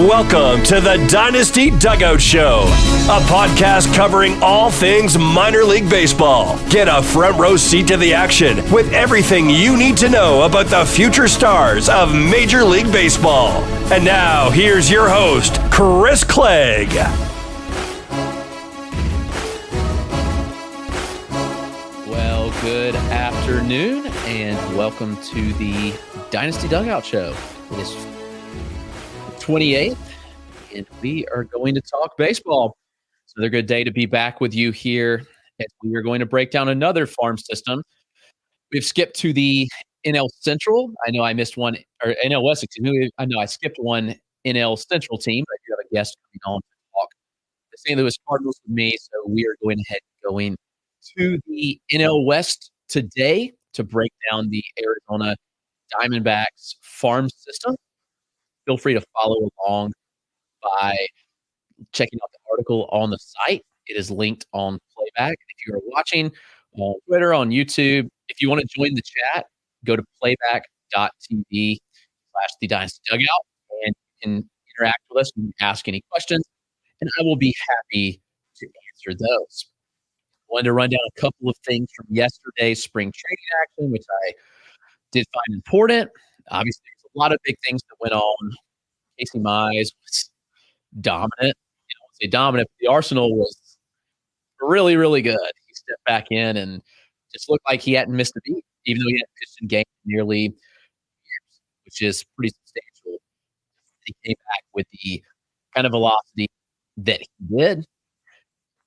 Welcome to the Dynasty Dugout Show, a podcast covering all things minor league baseball. Get a front row seat to the action with everything you need to know about the future stars of Major League Baseball. And now, here's your host, Chris Clegg. Well, good afternoon, and welcome to the Dynasty Dugout Show. It is 28th, and we are going to talk baseball. So another good day to be back with you here as we are going to break down another farm system. We've skipped to the NL Central. I know I missed one, or NL West, excuse me. I know I skipped one NL Central team, but I do have a guest coming on to talk the St. Louis Cardinals with me. So we are going to the NL West today to break down the Arizona Diamondbacks farm system. Feel free to follow along by checking out the article on the site. It is linked on Playback. If you are watching on Twitter, on YouTube, if you want to join the chat, go to playback.tv/the Dynasty Dugout, and you can interact with us and ask any questions, and I will be happy to answer those. I wanted to run down a couple of things from yesterday's spring training action, which I did find important. Obviously, there's a lot of big things that went on. Casey Mize was dominant. I won't say dominant, but the arsenal was really, really good. He stepped back in and just looked like he hadn't missed a beat, even though he hadn't pitched in games nearly years, which is pretty substantial. He came back with the kind of velocity that he did.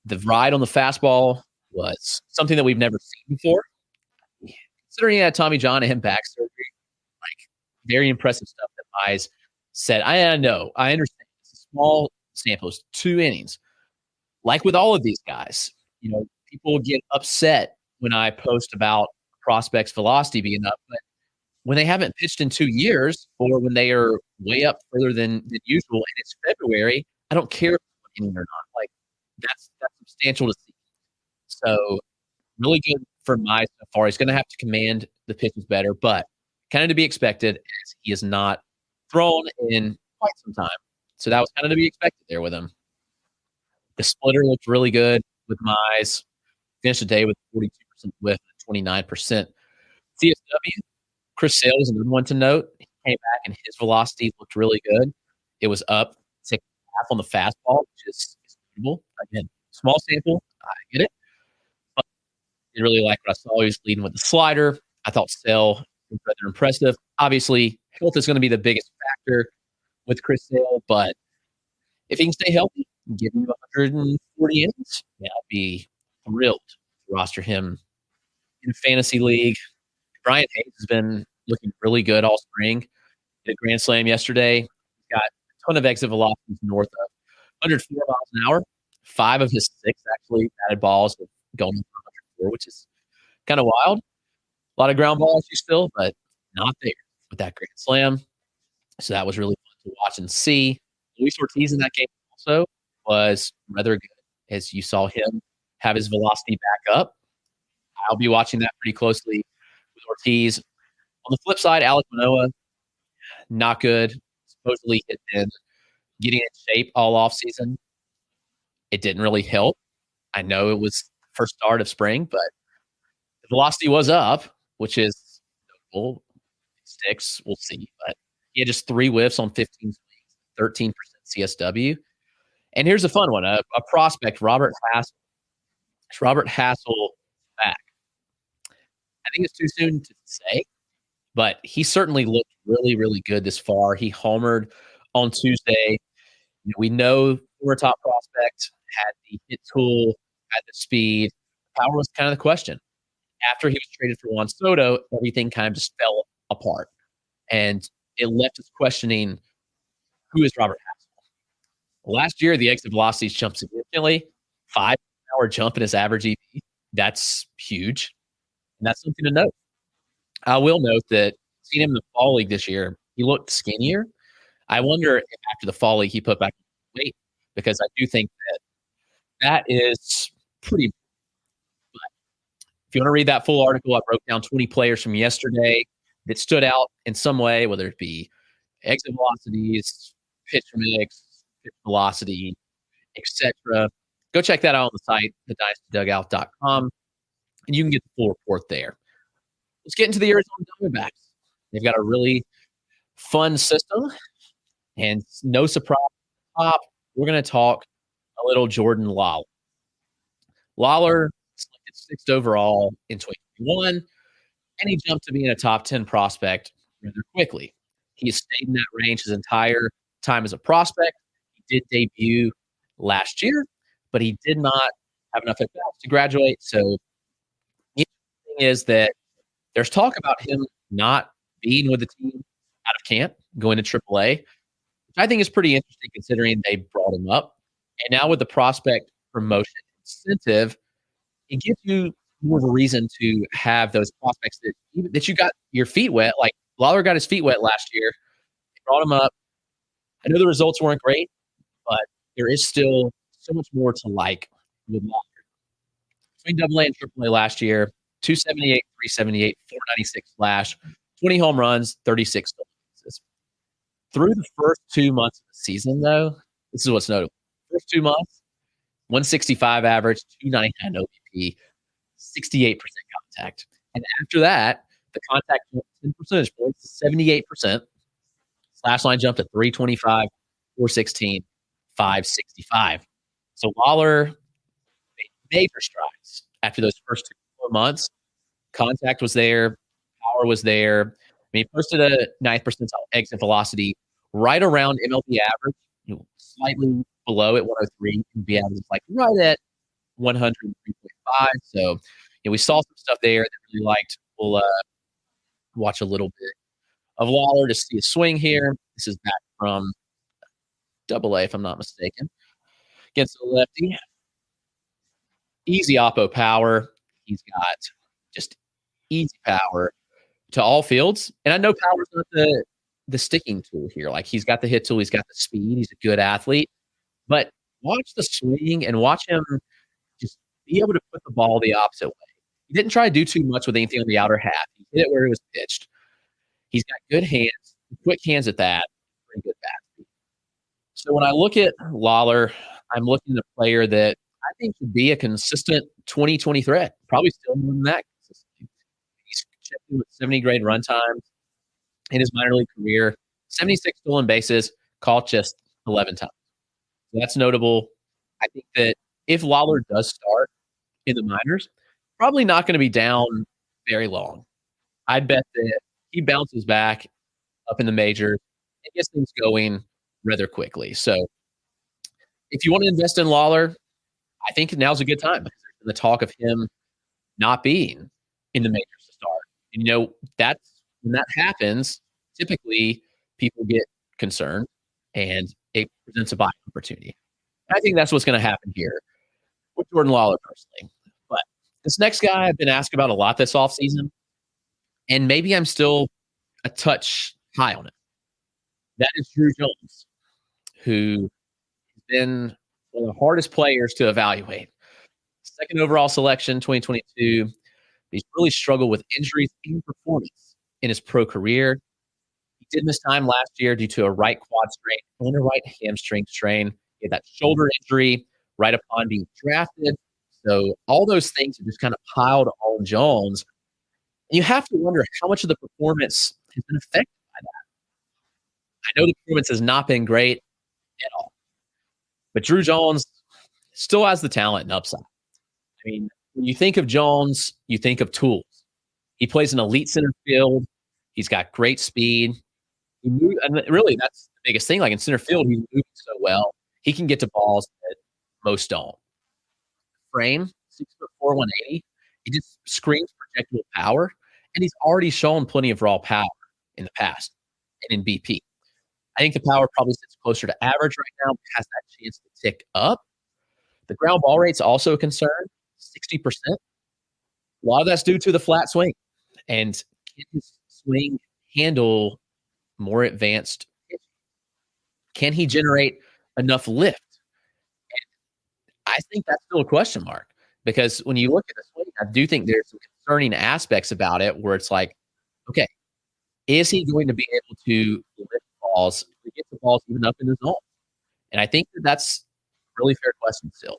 The ride on the fastball was something that we've never seen before. Considering he had Tommy John and back surgery, very impressive stuff that Mize said. I know, I understand. It's a small sample, 2 innings. Like with all of these guys, people get upset when I post about prospects' velocity being up, but when they haven't pitched in 2 years, or when they are way up further than usual, and it's February, I don't care if it's inning or not. That's substantial to see. So really good for Mize so far. He's going to have to command the pitches better, but kind of to be expected, as he is not thrown in quite some time. So that was kind of to be expected there with him. The splitter looked really good with Mize. Finished the day with 42% whiff and 29% CSW. Chris Sale was another one to note. He came back and his velocity looked really good. It was up 6.5 on the fastball, which is notable. Again, small sample. I get it. But I really like what I saw. He was leading with the slider. I thought Sale was rather impressive. Obviously, health is going to be the biggest factor with Chris Sale, but if he can stay healthy and give you 140 innings, I'll be thrilled to roster him in a fantasy league. Brian Hayes has been looking really good all spring. Hit a grand slam yesterday. He's got a ton of exit velocities north of 104 miles an hour. 5 of his 6 actually batted balls have gone for 104, which is kind of wild. A lot of ground balls still, but not there with that grand slam. So that was really fun to watch and see. Luis Ortiz in that game also was rather good, as you saw him have his velocity back up. I'll be watching that pretty closely with Ortiz. On the flip side, Alek Manoah, not good. Supposedly had been getting in shape all offseason. It didn't really help. I know it was the first start of spring, but the velocity was up, which is notable. Sticks, we'll see. But he had just 3 whiffs on 15 swings, 13% CSW. And here's a fun one: a prospect, Robert Hassel. Is Robert Hassel back? I think it's too soon to say, but he certainly looked really, really good this far. He homered on Tuesday. We know former top prospect, had the hit tool, had the speed. Power was kind of the question. After he was traded for Juan Soto, everything kind of just fell apart. And it left us questioning, who is Robert Hassel? Last year, the exit velocities jumped significantly. 5-hour jump in his average EV. That's huge. And that's something to note. I will note that seeing him in the fall league this year, he looked skinnier. I wonder if after the fall league he put back weight, because I do think that is pretty important. But if you want to read that full article, I broke down 20 players from yesterday that stood out in some way, whether it be exit velocities, pitch mix, pitch velocity, etc. Go check that out on the site, thedynastydugout.com, and you can get the full report there. Let's get into the Arizona Diamondbacks. They've got a really fun system, and no surprise, top, we're going to talk a little Jordan Lawlar. Lawlar selected 6th overall in 2021, and he jumped to being a top 10 prospect rather quickly. He has stayed in that range his entire time as a prospect. He did debut last year, but he did not have enough at-bats to graduate. So the thing is that there's talk about him not being with the team out of camp, going to AAA, which I think is pretty interesting considering they brought him up. And now with the prospect promotion incentive, it gives you more of a reason to have those prospects that you got your feet wet. Like Lawlar got his feet wet last year. They brought him up. I know the results weren't great, but there is still so much more to like with Lawlar. Between AA and AAA last year, 278, 378, 496 slash, 20 home runs, 36 stolen bases. Through the first 2 months of the season, though, this is what's notable. First 2 months, 165 average, 299 OBP, 68% contact. And after that, the contact jumped 10 percentage points to 78%. Slash line jumped to 325, 416, 565. So Lawlar made major strides after those first 2 months. Contact was there, power was there. I mean, he posted a 9th percentile exit velocity right around MLB average, slightly below at 103. MLB average is like right at 103.5. So we saw some stuff there that really liked. We'll watch a little bit of Lawlar to see a swing here. This is back from AA, if I'm not mistaken, against the lefty. Easy oppo power. He's got just easy power to all fields. And I know power's not the sticking tool here. Like he's got the hit tool, he's got the speed, he's a good athlete. But watch the swing and watch him just be able to put the ball the opposite way. He didn't try to do too much with anything on the outer half. He hit it where it was pitched. He's got good hands, quick hands at that, pretty good bat speed. So when I look at Lawlar, I'm looking at a player that I think should be a consistent 2020 threat. Probably still more than that. He's checking with 70 grade run times in his minor league career, 76 stolen bases, caught just 11 times. So that's notable. I think that if Lawlar does start in the minors, probably not going to be down very long. I'd bet that he bounces back up in the majors and gets things going rather quickly. So if you want to invest in Lawlar, I think now's a good time because there's been the talk of him not being in the majors to start. And, that's when that happens, typically people get concerned and it presents a buying opportunity. And I think that's what's going to happen here with Jordan Lawlar personally. But this next guy I've been asked about a lot this offseason, and maybe I'm still a touch high on it. That is Drew Jones, who has been one of the hardest players to evaluate. Second overall selection, 2022. He's really struggled with injuries and performance in his pro career. He did miss time last year due to a right quad strain and a right hamstring strain. He had that shoulder injury right upon being drafted. So all those things have just kind of piled on Jones. And you have to wonder how much of the performance has been affected by that. I know the performance has not been great at all. But Drew Jones still has the talent and upside. I mean, when you think of Jones, you think of tools. He plays an elite center field. He's got great speed. He moves, and really, that's the biggest thing. Like in center field, he's moving so well. He can get to balls that most don't. Frame, 6'4", 180. He just screams projectile power, and he's already shown plenty of raw power in the past and in BP. I think the power probably sits closer to average right now, has that chance to tick up. The ground ball rate's also a concern, 60%. A lot of that's due to the flat swing. And can his swing handle more advanced pitch? Can he generate enough lift? And I think that's still a question mark because when you look at the swing, I do think there's some concerning aspects about it where it's like, okay, is he going to be able to lift balls actually gets the balls even up in the zone? And I think that's a really fair question still.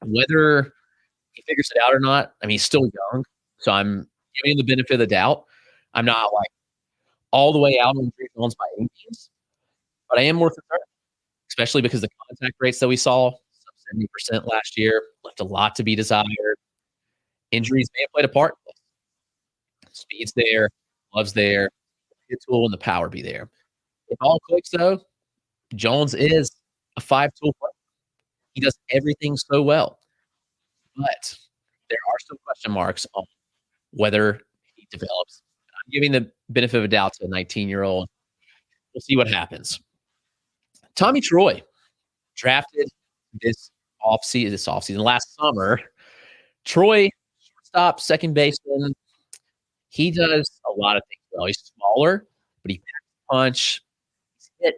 Whether he figures it out or not, I mean, he's still young, so I'm giving him the benefit of the doubt. I'm not like all the way out on 3 zones by any means, but I am more concerned, especially because the contact rates that we saw, sub 70% last year, left a lot to be desired. Injuries may have played a part. Speed's there, love's there, hit tool and the power be there. If all clicks though, Jones is a 5-tool player. He does everything so well. But there are some question marks on whether he develops. I'm giving the benefit of a doubt to a 19-year-old. We'll see what happens. Tommy Troy, drafted this offseason, last summer. Troy, shortstop, second baseman. He does a lot of things well. He's smaller, but he packs a punch. He's hit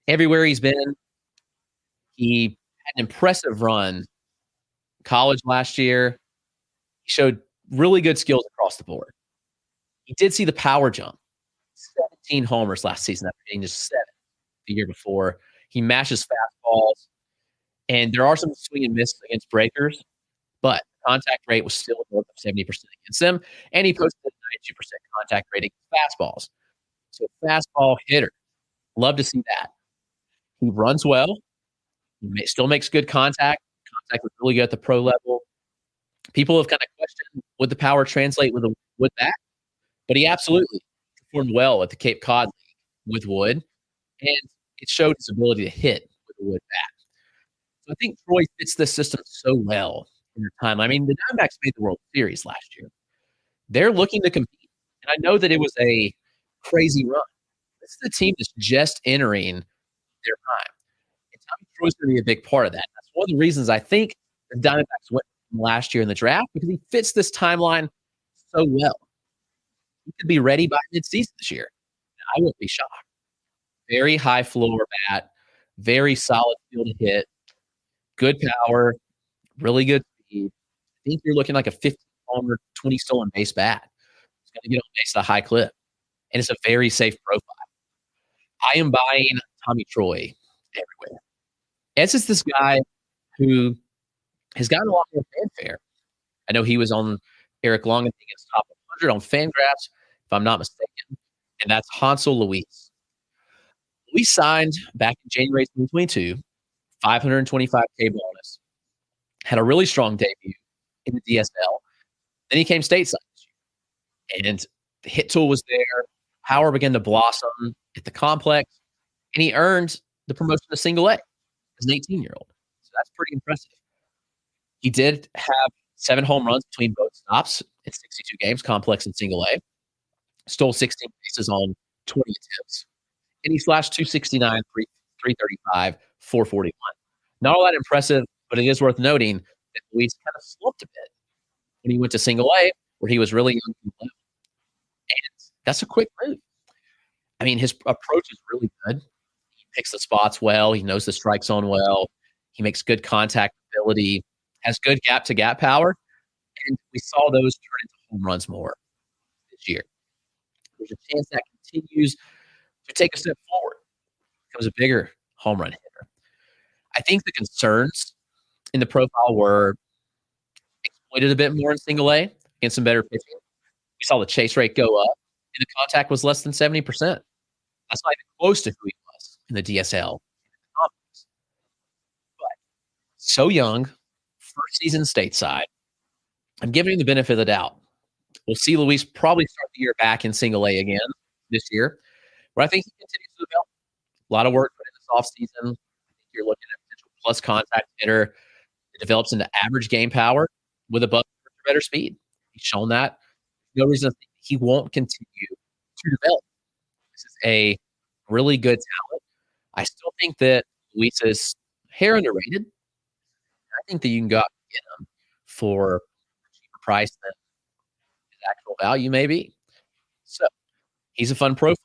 everywhere he's been. He had an impressive run college last year. He showed really good skills across the board. He did see the power jump. 17 homers last season after being just 7 the year before. He mashes fastballs, and there are some swing and miss against breakers, but contact rate was still north of 70% against them, and he posted a 92% contact rate against fastballs. So fastball hitter. Love to see that. He runs well. He still makes good contact. Contact was really good at the pro level. People have kind of questioned, would the power translate with a wood bat? But he absolutely performed well at the Cape Cod League with wood, and it showed his ability to hit with a wood bat. So I think Troy fits this system so well in their time. I mean, the Diamondbacks made the World Series last year. They're looking to compete, and I know that it was a crazy run. This is a team that's just entering their prime. And Tommy Troy's going to be a big part of that. That's one of the reasons I think the Diamondbacks went last year in the draft, because he fits this timeline so well. He could be ready by midseason this year. I wouldn't be shocked. Very high floor bat, very solid field to hit, good power, really good speed. I think you're looking like a 15 homer, 20 stolen base bat. It's going to get on base at a high clip, and it's a very safe profile. I am buying Tommy Troy everywhere. As is this guy who has gotten a lot more fanfare. I know he was on Eric Long, I think it's top 100 on Fangraphs, if I'm not mistaken, and that's Hansel Luis. Luis signed back in January 2022, $525K bonus, had a really strong debut in the DSL. Then he came stateside this year, and the hit tool was there. Power began to blossom at the complex, and he earned the promotion to single A as an 18-year-old. So that's pretty impressive. He did have 7 home runs between both stops in 62 games, complex and single A. Stole 16 bases on 20 attempts. And he slashed 269, 335, 441. Not all that impressive, but it is worth noting that Luis kind of slumped a bit when he went to single A, where he was really young and low. And that's a quick move. I mean, his approach is really good. He picks the spots well. He knows the strike zone well. He makes good contact ability, has good gap-to-gap power, and we saw those turn into home runs more this year. There's a chance that continues to take a step forward, becomes a bigger home run hitter. I think the concerns in the profile were exploited a bit more in single A against some better pitching. We saw the chase rate go up, and the contact was less than 70%. That's not even close to who he was in the DSL. But so young, first season stateside, I'm giving him the benefit of the doubt. We'll see Luis probably start the year back in single A again this year, but I think he continues to develop. A lot of work put in this offseason. I think you're looking at potential plus contact hitter that develops into average game power with above better speed. He's shown that. No reason to think he won't continue to develop. This is a really good talent. I still think that Luis is hair underrated. I think that you can go out and get him for a cheaper price than his actual value may be. So he's a fun profile.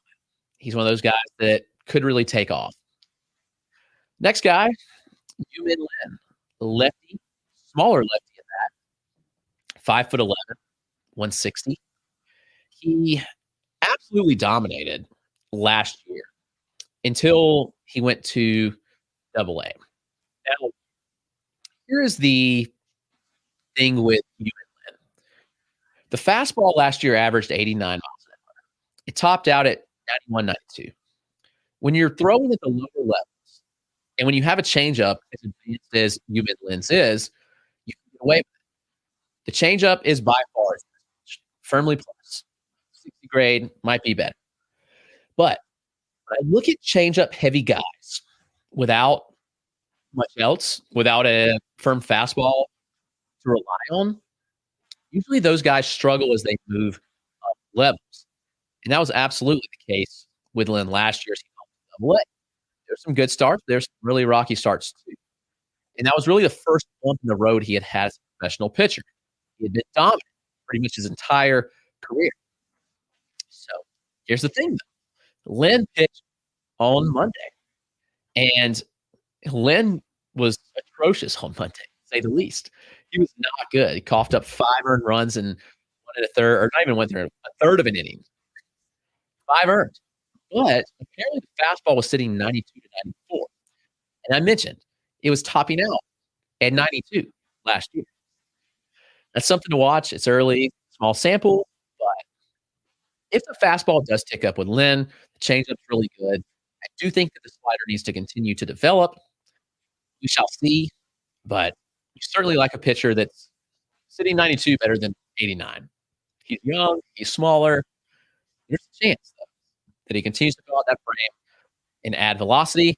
He's one of those guys that could really take off. Next guy, Yumin Lin, lefty, smaller lefty at that, 5'11", 160. He absolutely dominated last year. until he went to Double-A. Now, here is the thing with you and Lynn. The fastball last year averaged 89 miles an hour. It topped out at 91, 92. When you're throwing at the lower levels, and when you have a changeup as advanced as Yuban Lynn's is, you can get away with it. The changeup is by far firmly plus. 60 grade might be better. But when I look at changeup heavy guys without much else, without a firm fastball to rely on, usually those guys struggle as they move up levels. And that was absolutely the case with Lynn last year. Double-A. There's some good starts. There's some really rocky starts too. And that was really the first bump in the road he had had as a professional pitcher. He had been dominant pretty much his entire career. So here's the thing, though. Lynn pitched on Monday, and Lynn was atrocious on Monday, to say the least. He was not good. He coughed up 5 earned runs in 1 1/3, or not even 1/3, a third of an inning. 5 earned. But apparently the fastball was sitting 92 to 94. And I mentioned it was topping out at 92 last year. That's something to watch. It's early, small sample, but if the fastball does tick up with Lynn, the changeup's really good. I do think that the slider needs to continue to develop. We shall see, but you certainly like a pitcher that's sitting 92 better than 89. He's young, he's smaller. There's a chance, though, that he continues to fill out that frame and add velocity.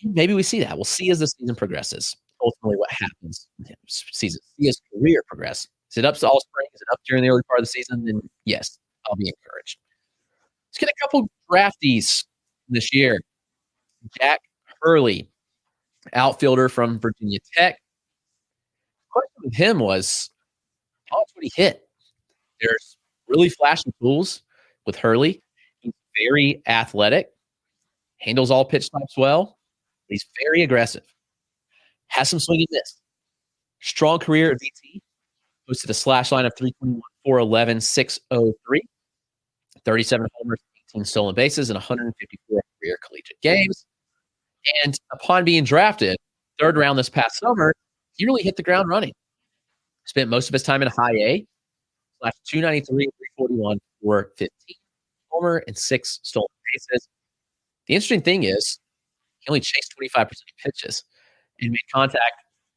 Maybe we see that. We'll see as the season progresses. Ultimately, what happens in the season. See his career progress. Is it up to all spring? Is it up during the early part of the season? Then yes, I'll be encouraged. Let's get a couple draftees this year. Jack Hurley, outfielder from Virginia Tech. The question with him was, how much would he hit? There's really flashy tools with Hurley. He's very athletic, handles all pitch types well. He's very aggressive. Has some swing and miss. Strong career at VT. Posted a slash line of 321, 411, 603. 37 homers, 18 stolen bases, and 154 career collegiate games. And upon being drafted, 3rd round this past summer, he really hit the ground running. Spent most of his time in high A. Slash 293, 341, 415. Homer and 6 stolen bases. The interesting thing is, he only chased 25% of pitches and made contact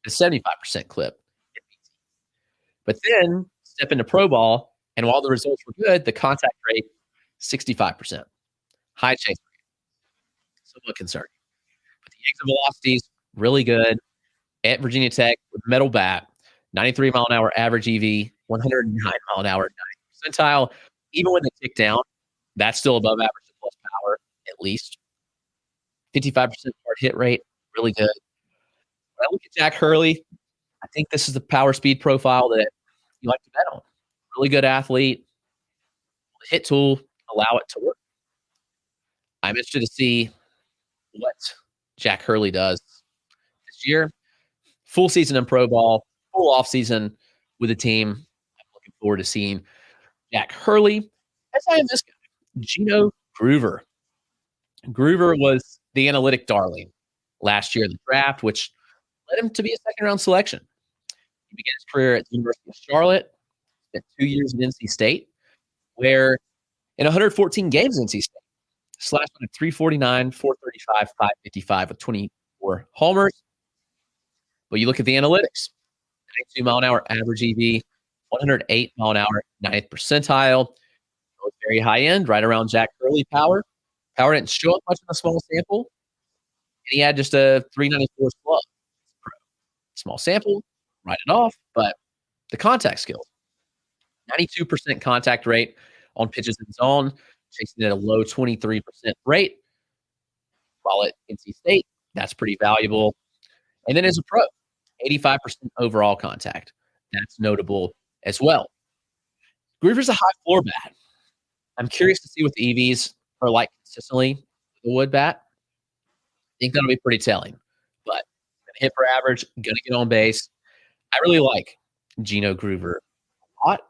at a 75% clip. But then step into pro ball, and while the results were good, the contact rate 65%. High chase rate. Somewhat concerning. But the exit velocities, really good. At Virginia Tech with metal bat, 93 mile an hour average EV, 109 mile an hour 90th percentile. Even when they tick down, that's still above average to plus power, at least. 55% hard hit rate, really good. When I look at Jack Hurley, I think this is the power speed profile that you like to bet on. Really good athlete. Hit tool, allow it to work. I'm interested to see what Jack Hurley does this year. Full season in pro ball, full off season with the team. I'm looking forward to seeing Jack Hurley. As I am this guy, Gino Groover. Groover was the analytic darling last year in the draft, which led him to be a 2nd-round selection. He began his career at the University of Charlotte, spent 2 years at NC State, where in 114 games at NC State, slashed on a 349, 435, 555 with 24 homers. But you look at the analytics, 92 mile an hour average EV, 108 mile an hour 90th percentile, both very high end, right around Jack Hurley power. Power didn't show up much in a small sample, and he had just a 394 club. Small sample, write it off, but the contact skills. 92% contact rate on pitches in zone, chasing at a low 23% rate. While at NC State, that's pretty valuable. And then as a pro, 85% overall contact. That's notable as well. Groover's a high floor bat. I'm curious to see what the EVs are like consistently with the wood bat. I think that'll be pretty telling. But gonna hit for average, gonna get on base. I really like Gino Groover a lot.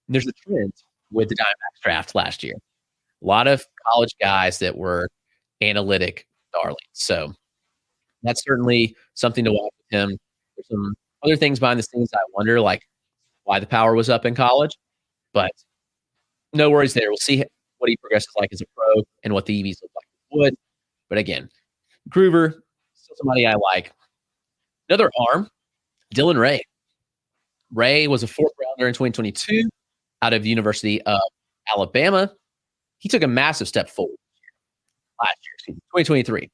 And there's a trend with the Diamondbacks draft last year. A lot of college guys that were analytic darling. So that's certainly something to watch with him. There's some other things behind the scenes I wonder, like why the power was up in college, but no worries there. We'll see what he progresses like as a pro and what the EVs look like with Wood. But again, Groover, still somebody I like. Another arm, Dylan Ray. Ray was a fourth rounder in 2022 out of the University of Alabama. He took a massive step forward last year, 2023.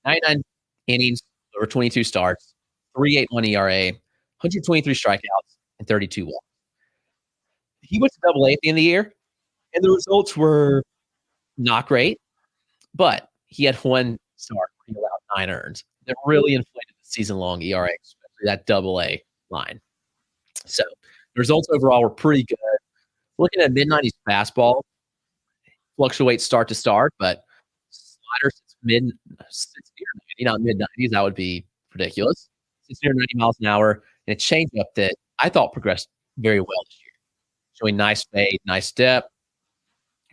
99 innings, over 22 starts, 3.81 ERA, 123 strikeouts, and 32 walks. He went to Double A at the end of the year, and the results were not great, but he had one start where he allowed 9 earns. That really inflated the season-long ERA, especially that Double A line. So the results overall were pretty good. Looking at mid-90s fastball, fluctuates start to start, but slider sits near 90, not mid-90s. That would be ridiculous. Sits near 90 miles an hour, and a changeup that I thought progressed very well this year, showing nice fade, nice step.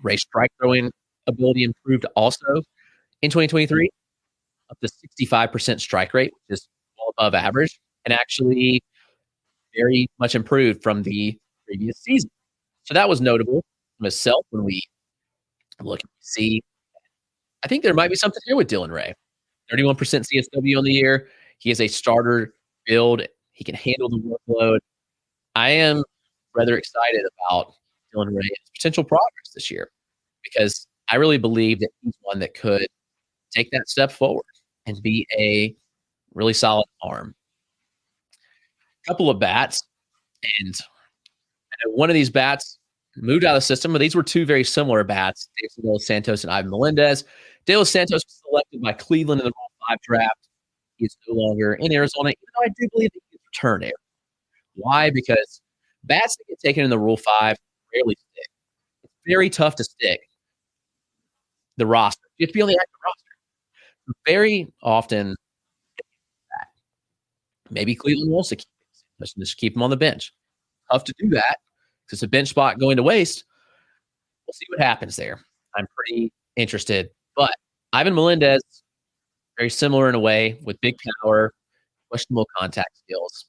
Ray's strike throwing ability improved also in 2023, up to 65% strike rate, which is well above average, and actually very much improved from the previous season. So that was notable myself when we look and see. I think there might be something here with Dylan Ray. 31% CSW on the year. He has a starter build. He can handle the workload. I am rather excited about Dylan Ray's potential progress this year because I really believe that he's one that could take that step forward and be a really solid arm. A couple of bats, and I know one of these bats moved out of the system, but these were two very similar bats, De Los Santos and Ivan Melendez. De Los Santos was selected by Cleveland in the Rule 5 draft. He is no longer in Arizona, even though I do believe that he can return there. Why? Because bats that get taken in the Rule 5 rarely stick. It's very tough to stick the roster. You have to be on the active roster. Very often, maybe Cleveland wants to keep him. Just keep him on the bench. Tough to do that because it's a bench spot going to waste. We'll see what happens there. I'm pretty interested. But Ivan Melendez, very similar in a way, with big power, questionable contact skills.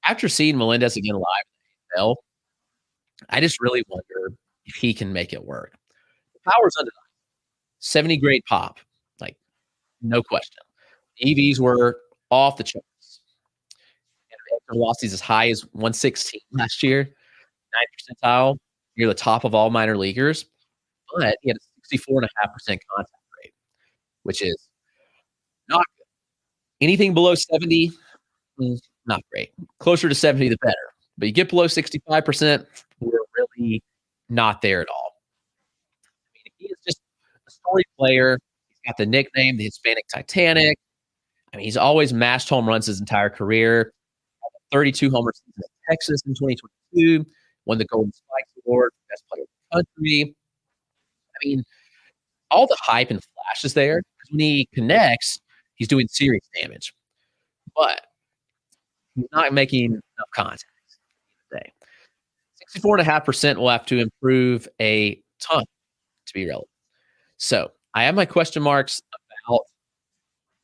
After seeing Melendez again live in the NFL, I just really wonder if he can make it work. The power's undeniable. 70 grade pop, like no question. The EVs were off the charts. And velocities as high as 116 last year, 9th percentile, near the top of all minor leaguers. But he had a 64.5% contact rate, which is not good. Anything below 70, not great. Closer to 70, the better. But you get below 65%, we're really not there at all. I mean, he is just a storied player. He's got the nickname, the Hispanic Titanic. I mean, he's always mashed home runs his entire career. 32 home runs in Texas in 2022. Won the Golden Spikes Award, best player in the country. I mean, all the hype and flash is there because when he connects, he's doing serious damage. But he's not making enough contact today. 64.5% will have to improve a ton to be relevant. So I have my question marks about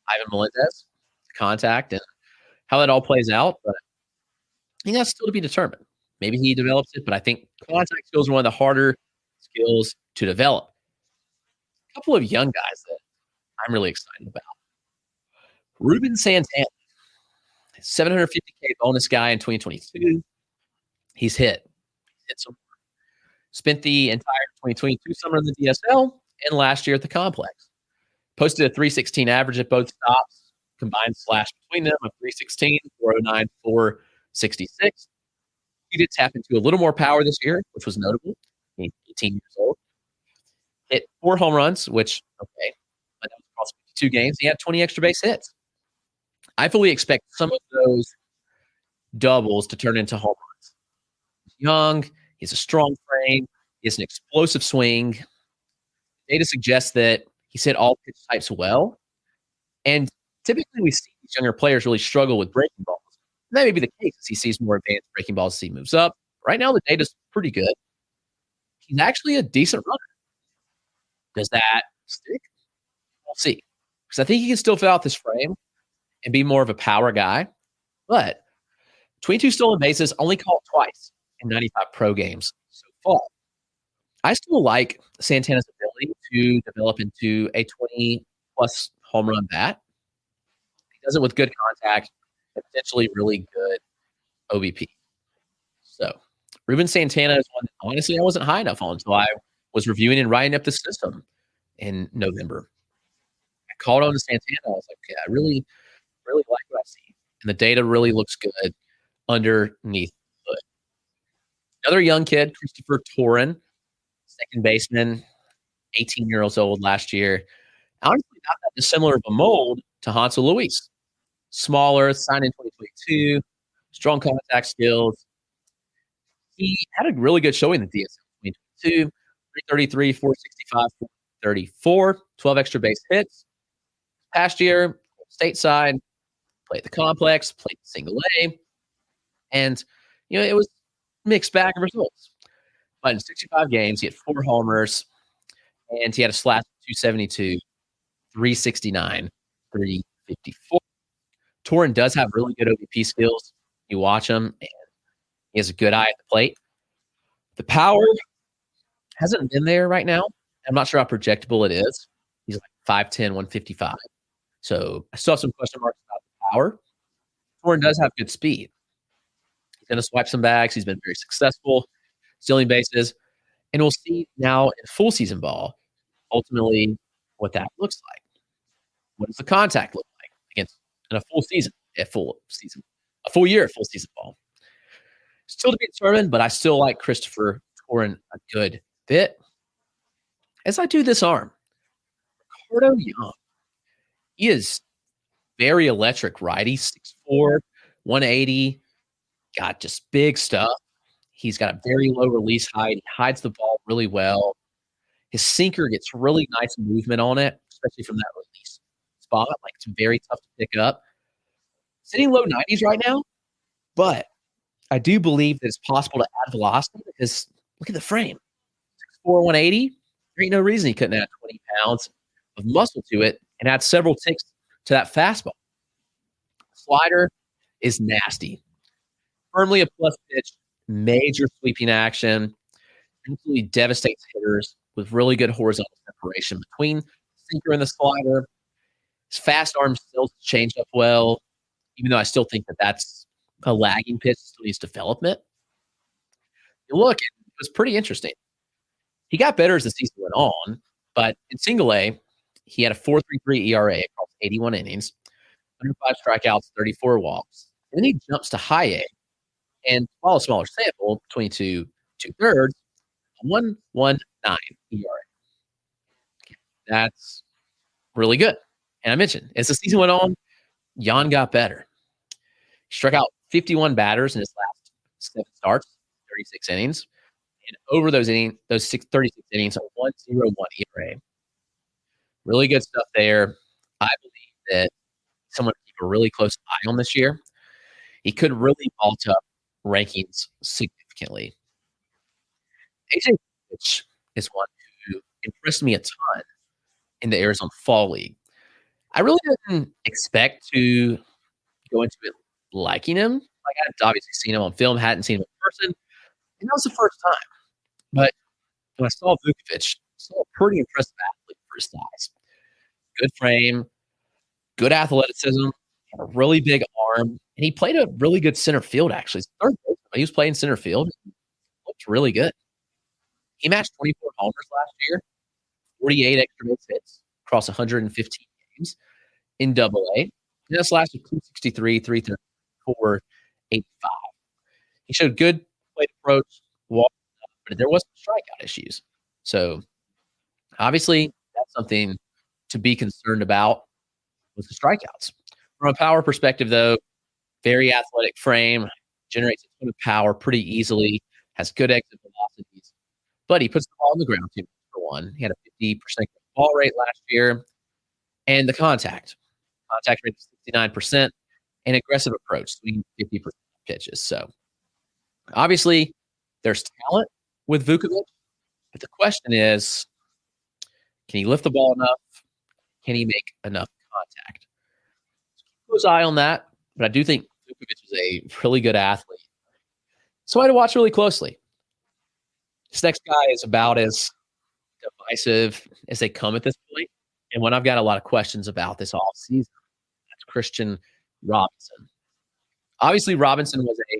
Ivan Melendez, contact, and how that all plays out. But I think that's still to be determined. Maybe he develops it, but I think contact skills are one of the harder skills to develop. A couple of young guys that I'm really excited about. Ruben Santana, 750K bonus guy in 2022. He's hit some. Spent the entire 2022 summer in the DSL and last year at the complex. Posted a 316 average at both stops. Combined slash between them of 316, 409, 466. He did tap into a little more power this year, which was notable. He's 18 years old. Hit 4 home runs, which, okay, but that was across 52 games. He had 20 extra base hits. I fully expect some of those doubles to turn into home runs. He's young. He has a strong frame. He has an explosive swing. Data suggests that he's hit all pitch types well. And typically we see these younger players really struggle with breaking balls. And that may be the case as he sees more advanced breaking balls as he moves up. Right now, the data's pretty good. He's actually a decent runner. Does that stick? We'll see. Because I think he can still fill out this frame and be more of a power guy. But 22 stolen bases, only called twice in 95 pro games so far. I still like Santana's ability to develop into a 20-plus home run bat. He does it with good contact and potentially really good OBP. So Ruben Santana is one that honestly I wasn't high enough on until I was reviewing and writing up the system in November. I called on Santana. I was like, okay, I really, really like what I see. And the data really looks good underneath the hood. Another young kid, Christopher Torin, second baseman, 18 years old last year. Honestly, not that dissimilar of a mold to Hansel Luis. Smaller, signed in 2022, strong contact skills. He had a really good showing in the DSL 2022, 333, 465, 434, 12 extra base hits. Past year, stateside, played the complex, played the single A, and it was mixed bag of results. But in 65 games, he had 4 homers, and he had a slash of 272, 369, 354. Torin does have really good OBP skills. You watch him, and he has a good eye at the plate. The power hasn't been there right now. I'm not sure how projectable it is. He's like 5'10", 155. So I still have some question marks about the power. Torin does have good speed. He's going to swipe some bags. He's been very successful stealing bases. And we'll see now in full season ball, ultimately, what that looks like. What does the contact look like against in a full season, a full year at full season ball? Still to be determined, but I still like Christopher Torin a good bit. As I do this arm, Ricardo Young, he is very electric righty, 6'4", 180, got just big stuff. He's got a very low release height. He hides the ball really well. His sinker gets really nice movement on it, especially from that release spot. Like, it's very tough to pick up. Sitting low 90s right now, but I do believe that it's possible to add velocity because look at the frame. 6'4", 180. There ain't no reason he couldn't add 20 pounds of muscle to it and add several ticks to that fastball. Slider is nasty. Firmly a plus pitch, major sweeping action, absolutely devastates hitters with really good horizontal separation between the sinker and the slider. His fast arm still changed up well, even though I still think that that's a lagging pitch, still needs development. You look, it was pretty interesting. He got better as the season went on, but in single A, he had a 4.33 ERA across 81 innings, 105 strikeouts, 34 walks. And then he jumps to high A, and while a smaller sample, 22 2/3, 1.19 ERA. That's really good. And I mentioned, as the season went on, Jan got better. He struck out 51 batters in his last 7 starts, 36 innings. And over those 36 innings, a 1.01 ERA. Really good stuff there. I believe that someone to keep a really close eye on this year. He could really vault up rankings significantly. AJ Pitch is one who impressed me a ton in the Arizona Fall League. I really didn't expect to go into it liking him. Like, I had obviously seen him on film, hadn't seen him in person, and that was the first time. But when I saw Vukovic, I saw a pretty impressive athlete for his size. Good frame, good athleticism, had a really big arm, and he played a really good center field, actually. Third base, but he was playing center field. Looked really good. He matched 24 homers last year, 48 extra base hits across 115 games in Double-A. And that's last with 263, 334, 85. He showed good plate approach, walked, but there was some strikeout issues. So obviously that's something to be concerned about with the strikeouts. From a power perspective, though, very athletic frame, generates a ton of power pretty easily, has good exit velocities, but he puts the ball on the ground too much, for one. He had a 50% ball rate last year, and the contact rate is 69%, and aggressive approach, swinging 50% pitches. So obviously there's talent with Vukovic, but the question is, can he lift the ball enough? Can he make enough contact? Close eye on that, but I do think Vukovic is a really good athlete. So I had to watch really closely. This next guy is about as divisive as they come at this point, and one I've got a lot of questions about this offseason. That's Christian Robinson. Obviously, Robinson was a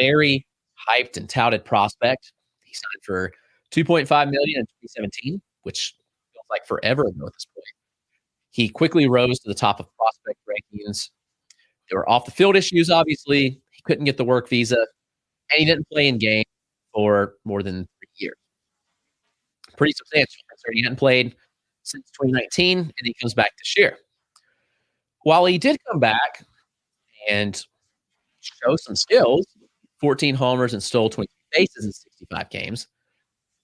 very hyped and touted prospect. He signed for $2.5 million in 2017, which feels like forever ago at this point. He quickly rose to the top of prospect rankings. There were off the field issues, obviously. He couldn't get the work visa, and he didn't play in game for more than 3 years. Pretty substantial. He hadn't played since 2019, and he comes back this year. While he did come back and show some skills, 14 homers and stole 20 bases in 65 games,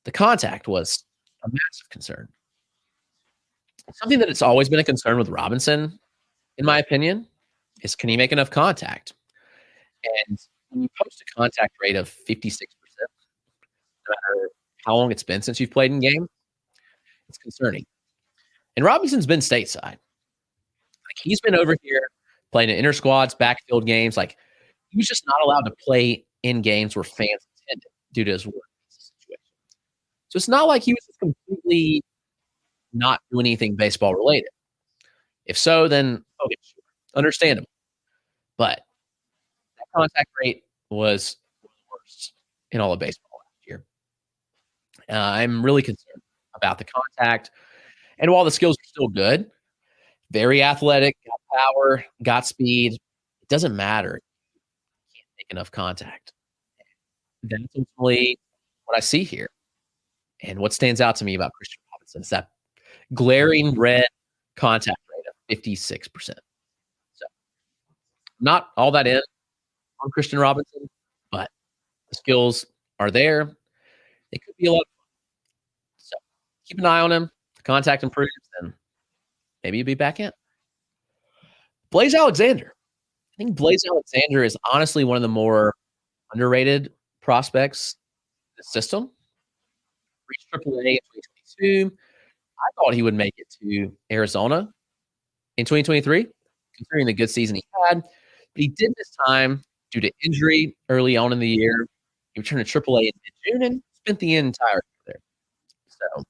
the contact was a massive concern. Something that it's always been a concern with Robinson, in my opinion, is can he make enough contact? And when you post a contact rate of 56%, no matter how long it's been since you've played in game, it's concerning. And Robinson's been stateside. Like, he's been over here playing in inter squads, backfield games. Like, he was just not allowed to play in games where fans attended due to his work situation. So it's not like he was just completely not doing anything baseball related. If so, then okay, sure, understandable. But that contact rate was the worst in all of baseball last year. I'm really concerned about the contact. And while the skills are still good, very athletic, got power, got speed, it doesn't matter. You can't make enough contact. That's ultimately what I see here. And what stands out to me about Christian Robinson is that glaring red contact rate of 56%. So, not all that in on Christian Robinson, but the skills are there. It could be a lot of fun. So, keep an eye on him. The contact improves, then maybe he'll be back in. Blaze Alexander. I think Blaze Alexander is honestly one of the more underrated prospects in the system. Reached AAA in 2022. I thought he would make it to Arizona in 2023, considering the good season he had. But he did this time due to injury early on in the year. He returned to AAA in mid-June and spent the entire year there. So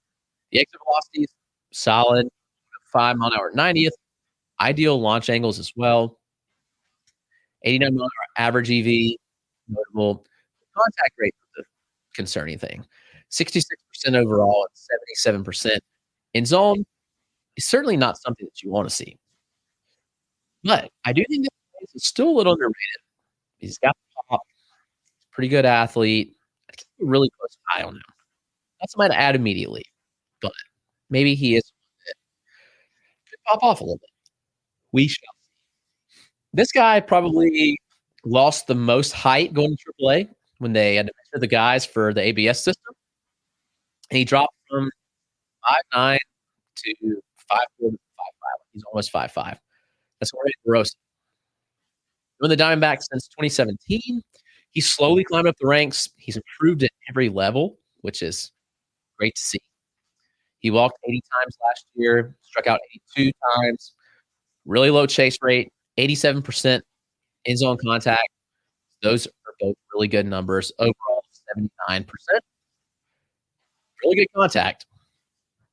the exit velocity is solid, 5 mile-an-hour 90th. Ideal launch angles as well. 89 mile-an-hour average EV, notable. Contact rate was the concerning thing. 66% overall and 77% in zone is certainly not something that you want to see. But I do think that he's still a little underrated. He's got the pop. He's a pretty good athlete. I keep a really close eye on him. Not somebody to add immediately, but maybe he is could pop off a little bit. We shall see. This guy probably lost the most height going to AAA when they had to measure the guys for the ABS system. And he dropped from 5'9" to 5'4" to 5'5". He's almost 5'5". That's already gross. Doing the Diamondbacks since 2017, he slowly climbed up the ranks. He's improved at every level, which is great to see. He walked 80 times last year, struck out 82 times. Really low chase rate, 87% in zone contact. Those are both really good numbers. Overall, 79%. Really good contact.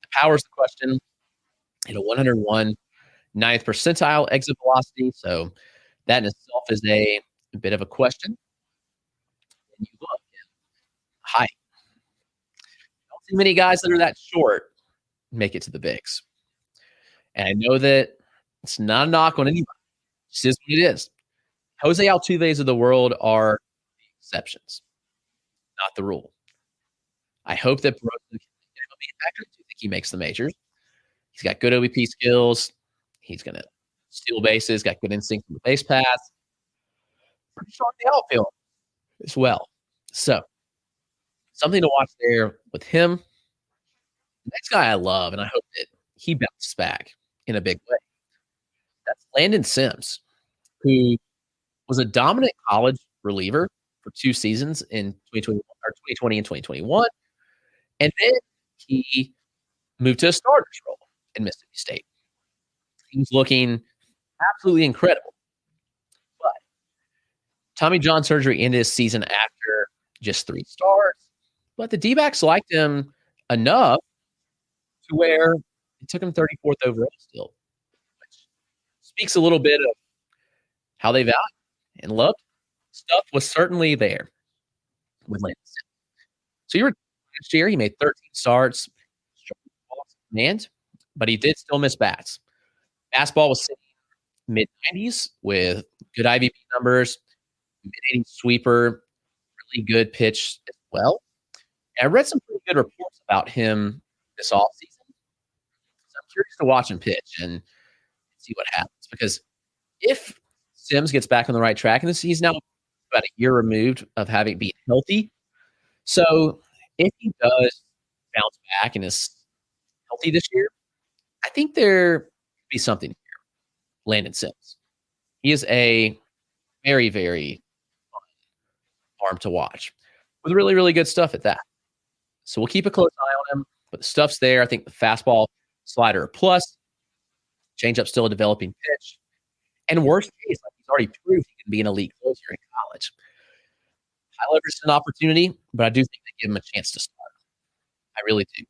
The power is the question. At a 101 9th percentile exit velocity. So that in itself is a bit of a question. And you look at height. I don't see many guys that are that short make it to the bigs. And I know that it's not a knock on anybody. It just is what it is. Jose Altuve's of the world are the exceptions, not the rule. I hope that Barossa can be a factor. I think he makes the majors. He's got good OBP skills. He's going to steal bases, got good instinct from the base path. Pretty strong in the outfield as well. So, something to watch there with him. The next guy I love, and I hope that he bounces back in a big way. That's Landon Sims, who was a dominant college reliever for 2 seasons in 2020 and 2021. And then he moved to a starter's role in Mississippi State. He's looking absolutely incredible. But Tommy John surgery ended his season after just 3 starts. But the D-backs liked him enough to where it took him 34th overall still, which speaks a little bit of how they value and loved. Stuff was certainly there with Landon Sims. So you were last year, he made 13 starts, command, but he did still miss bats. Fastball was sitting mid-90s with good IVP numbers, mid-80s sweeper, really good pitch as well. And I read some pretty good reports about him this offseason. So I'm curious to watch him pitch and see what happens. Because if Sims gets back on the right track, and he's now about a year removed of having been healthy. So if he does bounce back and is healthy this year, I think there could be something here. Landon Sims. He is a very, very fun arm to watch with really, really good stuff at that. So we'll keep a close eye on him, but the stuff's there. I think the fastball, slider, plus changeup still a developing pitch. And worst case, like he's already proved he can be an elite closer in college. High leverage an opportunity, but I do think they give him a chance to start. I really do.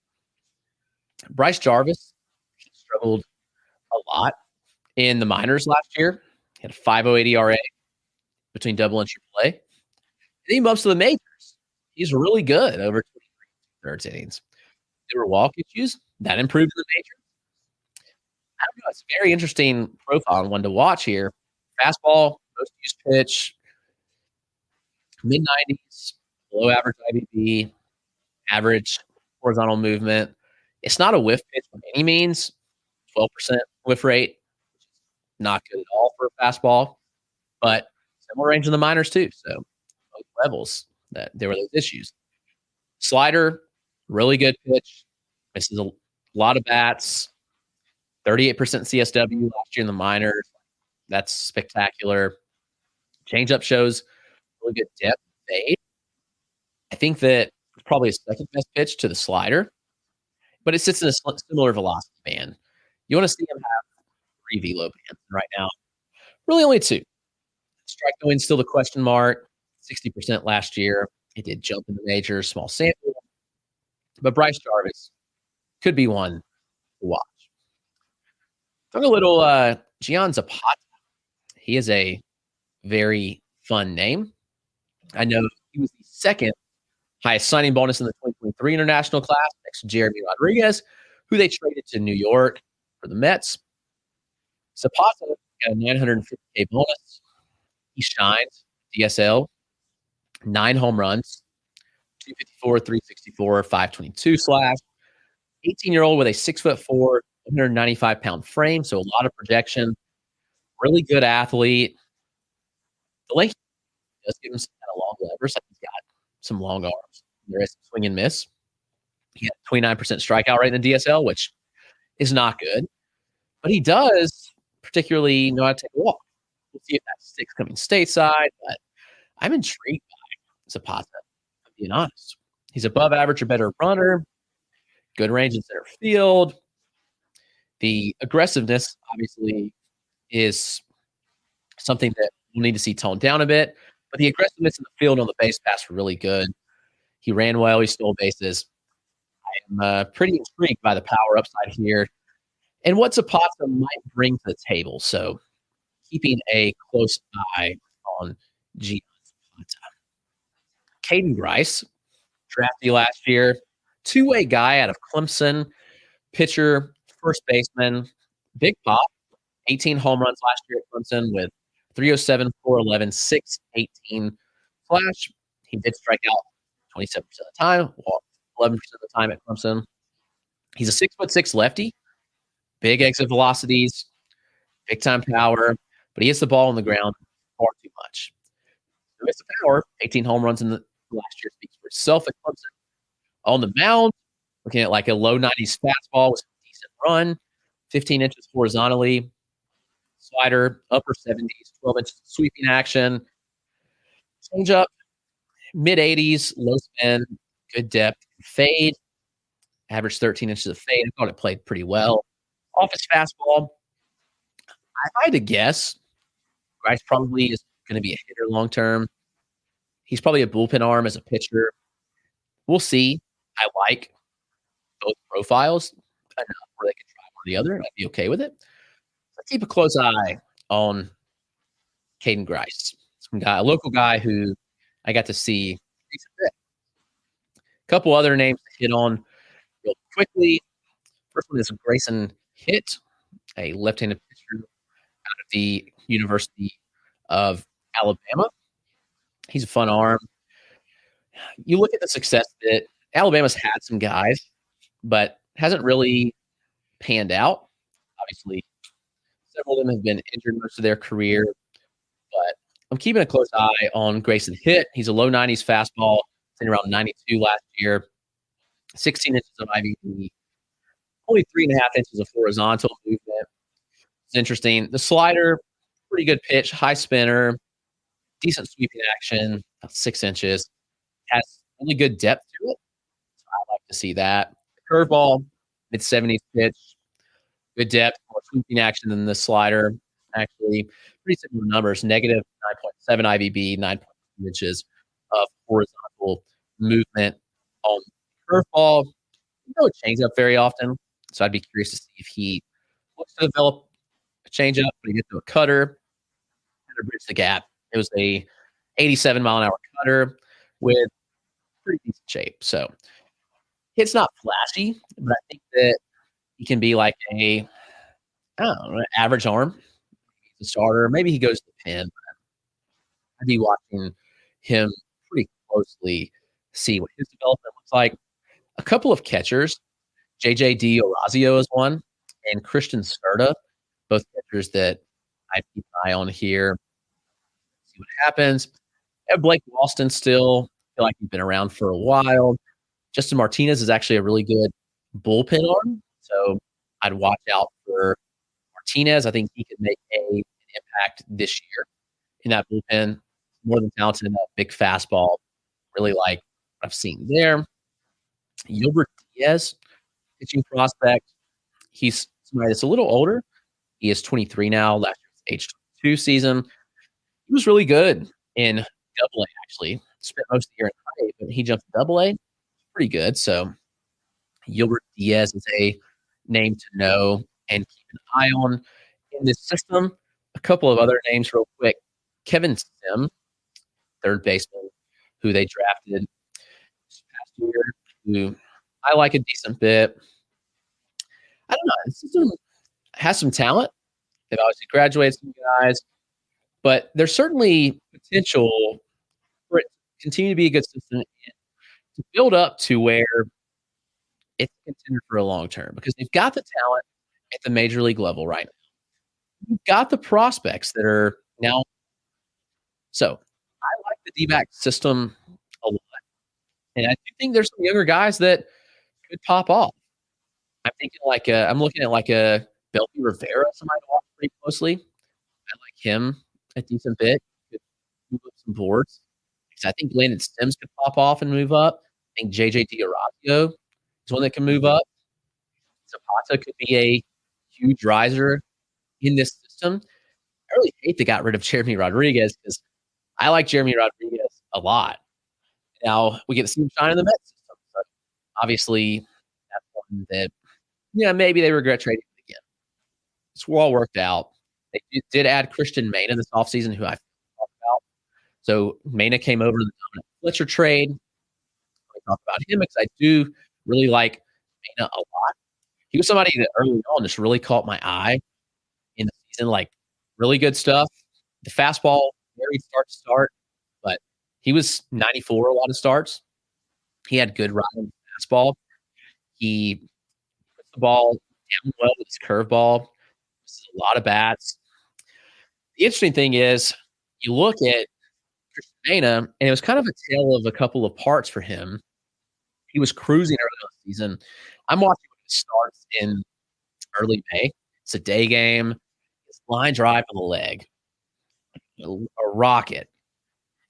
Bryce Jarvis, he struggled a lot in the minors last year. He had a 5.08 ERA between double and triple A. And he moves to the majors. He's really good over 23 innings. There were walk issues. That improved in the majors. I don't know. It's a very interesting profile and one to watch here. Fastball, most used pitch, mid-90s, below average IBB, average horizontal movement. It's not a whiff pitch by any means. 12% whiff rate, which is not good at all for a fastball, but similar range in the minors too. So both levels that there were those issues. Slider, really good pitch. Misses a lot of bats. 38% CSW last year in the minors. That's spectacular. Changeup shows really good depth and fade. I think that it's probably his second best pitch to the slider, but it sits in a similar velocity band. You want to see him have 3 velo bands right now. Really only 2. Strike going still the question mark. 60% last year. He did jump in the majors, small sample. But Bryce Jarvis could be one to watch. Talk a little Gian Zapata. He is a very fun name. I know he was the second highest signing bonus in the 2023 international class next to Jeremy Rodriguez, who they traded to New York for the Mets. Zapata got a $950K bonus. He shined DSL, 9 home runs, 254, 364, 522 slash. 18-year-old with a 6'4", 195-pound frame, so a lot of projection. Really good athlete. The length does give him some kind of long levers. He's got some long arms. There is some swing and miss. He had 29% strikeout rate in the DSL, which is not good. But he does particularly know how to take a walk. We'll see if that sticks coming stateside, but I'm intrigued by Zapata, I'm being honest. He's above average or better runner, good range in center field. The aggressiveness, obviously, is something that we'll need to see toned down a bit, but the aggressiveness in the field on the base pass were really good. He ran well. He stole bases. I'm pretty intrigued by the power upside here and what Zapata might bring to the table. So keeping a close eye on Gian Zapata. Caden Grice, drafty last year, 2-way guy out of Clemson, pitcher, first baseman, big pop, 18 home runs last year at Clemson with 307, 411, 618 slash. He did strike out 27% of the time, walked 11% of the time at Clemson. He's a 6'6" lefty, big exit velocities, big time power, but he hits the ball on the ground far too much. He hits the power, 18 home runs in the last year speaks for itself at Clemson. On the mound, looking at like a low 90s fastball with a decent run, 15 inches horizontally, slider, upper 70s, 12 inches sweeping action, changeup, mid 80s, low spin, good depth, fade, average 13 inches of fade. I thought it played pretty well. Off his fastball, If I had to guess, Bryce probably is going to be a hitter long term. He's probably a bullpen arm as a pitcher. We'll see. I like both profiles enough where they can try one or the other. I'd be okay with it. So keep a close eye on Caden Grice, a local guy who I got to see a couple other names to hit on real quickly. First one is Grayson Hitt, a left-handed pitcher out of the University of Alabama. He's a fun arm. You look at the success that Alabama's had some guys, but hasn't really panned out. Obviously, several of them have been injured most of their career, but I'm keeping a close eye on Grayson Hitt. He's a low 90s fastball, sitting around 92 last year, 16 inches of IVD, only 3.5 inches of horizontal movement. It's interesting. The slider, pretty good pitch, high spinner, decent sweeping action, about 6 inches. Has really good depth to it. So I like to see that. The curveball, mid-70s pitch, good depth, more sweeping action than the slider. Actually, pretty similar numbers, negative 9.7 IVB, 9.2 inches of horizontal movement on curveball. You don't change up very often, so I'd be curious to see if he looks to develop a changeup, but he gets to a cutter, kind of bridge the gap. It was a 87-mile-an-hour cutter with pretty decent shape. So it's not flashy, but I think that he can be like I don't know, average arm. He's a starter. Maybe he goes to the pen. I'd be watching him pretty closely, see what his development looks like. A couple of catchers, JJ Orazio is one, and Christian Sturda, both catchers that I keep an eye on here. See what happens. I have Blake Walston still. I feel like he's been around for a while. Justin Martinez is actually a really good bullpen arm, so I'd watch out for Martinez. I think he could make an impact this year in that bullpen. More than talented in that big fastball. Really like what I've seen there. Gilbert Diaz, pitching prospect. He's somebody that's a little older. He is 23 now. Last year's age 22 season. He was really good in Double A, actually. Spent most of the year in high A, but he jumped to Double A. Pretty good. So Gilbert Diaz is a name to know and keep an eye on in this system. A couple of other names real quick. Kevin Sim, third baseman, who they drafted this past year, who I like a decent bit. I don't know. The system has some talent. They've obviously graduated some guys, but there's certainly potential for it to continue to be a good system and to build up to where it's a contender for a long term, because they've got the talent at the major league level right now. You've got the prospects that are now. So I like the D-back system a lot. And I do think there's some younger guys that could pop off. I'm thinking I'm looking at like a Belty Rivera, somebody to watch pretty closely. I like him a decent bit. Could move up some boards. I think Landon Sims could pop off and move up. I think JJ Orazio is one that can move up. Zapata could be a huge riser in this system. I really hate they got rid of Jeremy Rodriguez, because I like Jeremy Rodriguez a lot. Now we get to see him shine in the Mets system. So obviously, that's one that, maybe they regret trading again. It's all worked out. They did add Christian Mena this offseason, who I talked about. So Mena came over to the Dominic Fletcher trade. I talk about him because I do really like Mena a lot. He was somebody that early on just really caught my eye in the season, like really good stuff. The fastball, very start, but he was 94 a lot of starts. He had good ride on the fastball. He puts the ball down well with his curveball. A lot of bats. The interesting thing is, you look at Christian Mena, and it was kind of a tale of a couple of parts for him. He was cruising early in the season. I'm watching when it starts in early May. It's a day game. It's line drive to the leg. A rocket.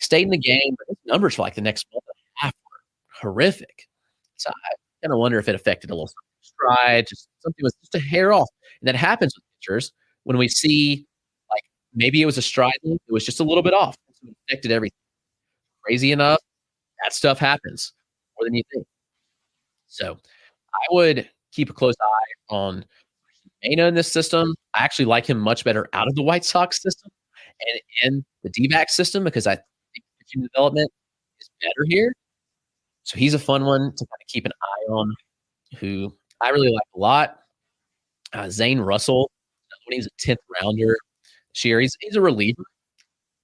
Stayed in the game, but his numbers for like the next month and a half were horrific. So I kind of wonder if it affected a little stride. Just something was just a hair off. And that happens with pitchers when we see, like, maybe it was a stride length, it was just a little bit off. So it affected everything. Crazy enough, that stuff happens more than you think. So I would keep a close eye on Mena in this system. I actually like him much better out of the White Sox system and in the D-back system because I think pitching development is better here. So he's a fun one to kind of keep an eye on, who I really like a lot. Zane Russell, when he's a 10th rounder this year, he's a reliever,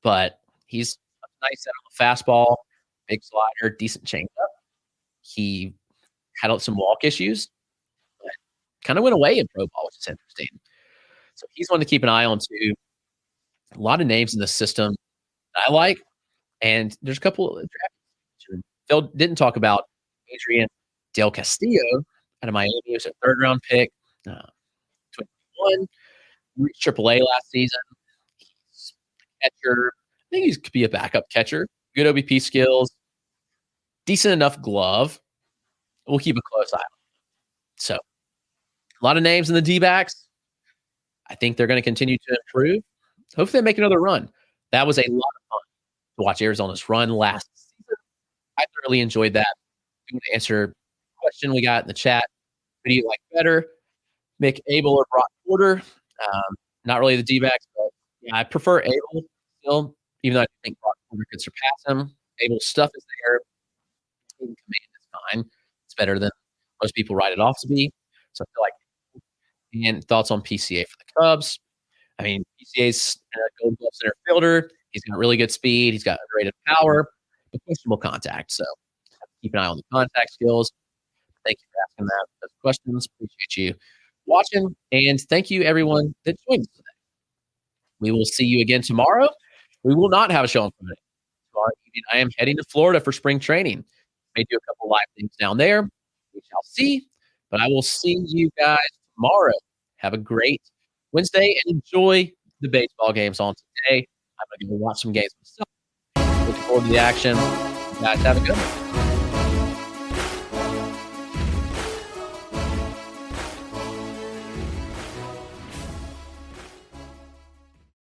but he's a nice set on the fastball, big slider, decent changeup. He had some walk issues, but kind of went away in pro ball, which is interesting. So he's one to keep an eye on too. A lot of names in the system that I like, and there's a couple of drafts. Phil didn't talk about Adrian Del Castillo out of Miami. He was a 3rd-round pick, 21, reached AAA last season. He's a catcher. I think he could be a backup catcher. Good OBP skills, decent enough glove. We'll keep a close eye on him. So a lot of names in the D-backs. I think they're going to continue to improve. Hopefully they make another run. That was a lot of fun to watch Arizona's run last season. I thoroughly enjoyed that. I'm going to answer a question we got in the chat. Who do you like better, Mick Abel or Brock Porter? Not really the D-backs, but yeah, I prefer Abel still, even though I think Brock Porter could surpass him. Abel's stuff is there. In command is fine. It's better than most people write it off to be. So I feel like. And thoughts on PCA for the Cubs? I mean, PCA's a Gold Glove center fielder. He's got really good speed. He's got underrated power, but questionable contact. So keep an eye on the contact skills. Thank you for asking those questions. Appreciate you watching. And thank you, everyone that joined us today. We will see you again tomorrow. We will not have a show on Friday. Tomorrow evening, I am heading to Florida for spring training. May do a couple live things down there. We shall see. But I will see you guys tomorrow. Have a great Wednesday and enjoy the baseball games on today. I'm going to go watch some games myself. Looking forward to the action. You guys have a good one.